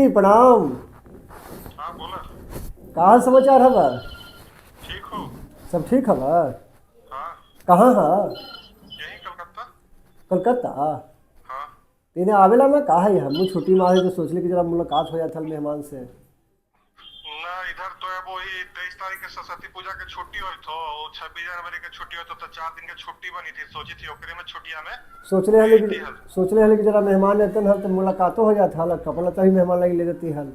प्रणाम। हाँ बोला। का हाल समाचार है बा? ठीक हो? सब ठीक है बा? हाँ। कहाँ है? यही कलकत्ता। कलकत्ता। हाँ। तेने आवेला ना कहा है हम छुट्टी मारे तो सोचले कि जरा मुलाकात हो जाता मेहमान से। ना इधर तो अब वही 23 तारीख के सरस्वती पूजा के छुट्टी हुई थो, 26 जनवरी के छुट्टी हुई तो 4 दिन के छुट्टी बनी थी, सोची थी ओकरे में छुट्टिया में सोचले हले कि जरा मेहमान रहते हल तो मुलाकातो हो जाता हल, कपड़ा तभी मेहमान लगी ले देती हल।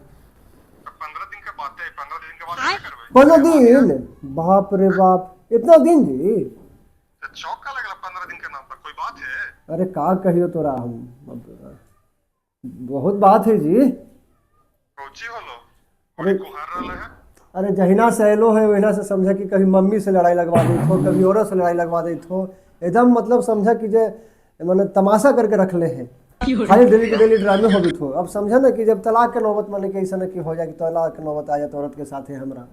15 दिन के बाद 15 दिन के बाद क्या करबे? 15 दिन? बाप रे बाप, इतना दिन जी? तो चौक का लगला 15 दिन के नाम पर कोई बात है? अरे का कहियो तोरा हम, बहुत बात है जी। कोची होलो? अरे कोई कुहार रहा है? अरे जहिना से अलो है वहिना से समझा कि कभी मम्मी से लड़ाई लगवा दी थो, कभी औरत से लड़ाई लगवा दी थो। एकदम मतलब समझा कि जे मैंने तमाशा करके रख ले हैं, खाली डेली के डेली ड्रामे हो भी थो। अब समझा ना कि जब तलाक के नौबत माने कि ऐसा ना कि हो जाए कि तलाक के नौबत आ जाए तो औरत के साथ है हमरा।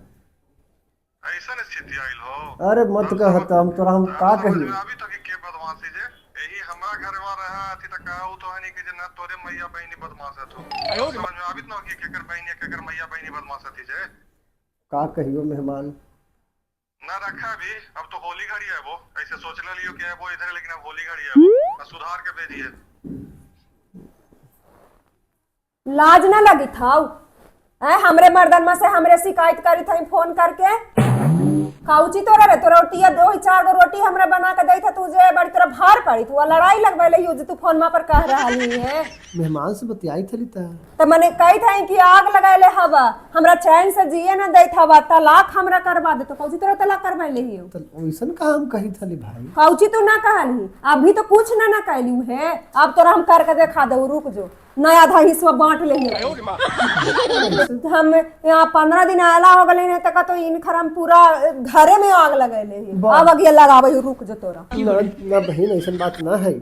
ऐसा स्थिति आइल हो? अरे मत कह हम तोरा हम का समझ कहिए। में अभी तक के बदमाशी जे यही हमरा घरवा रहा थी त कहू तो हनी कि जे ना तोरे मैया बहनी बदमाश है तो समझ में अभी न कि केकर बहनी केकर मैया बहनी बदमाश थी जे का कहियो मेहमान। ना रखा भी। अब तो होली घड़ी है वो, ऐसे सोच ले लियो कि है वो इधर, लेकिन अब होली घड़ी है वो सुधार के भेजिए। लाज ना लगी था हमरे मर्दन में से हमरे शिकायत करी थी फोन करके। काउची तोरा रे तोरा रोटिया 2-4 गो रोटी हमरा बना के देई था, तुझे बड़ी तोरा भार पड़ी, तू लड़ाई लगवेले यूज तू फोन मा पर कह रही है। मेहमान से बतियाई थली त मने कही था कि आग लगाले हवा हमरा चैन से जिए ना देत हवा, तलाक हमरा करवा दे। तो काउची तोरा तलाक करवाले हियो? तो वैसन का हम कही थली भाई। काउची तू ना कहली, अभी तो कुछ ना कहलू है। अब तोरा हम करके देखा दे, रुक जो नया आधा हिस्सा बांट ले। हम यहाँ 15 दिन आला हो गए तक तो इनखर हम पूरा घरे में आग लगे। अब अगिया लगावे रुक जो तोरा। ना बहन ऐसा बात ना है।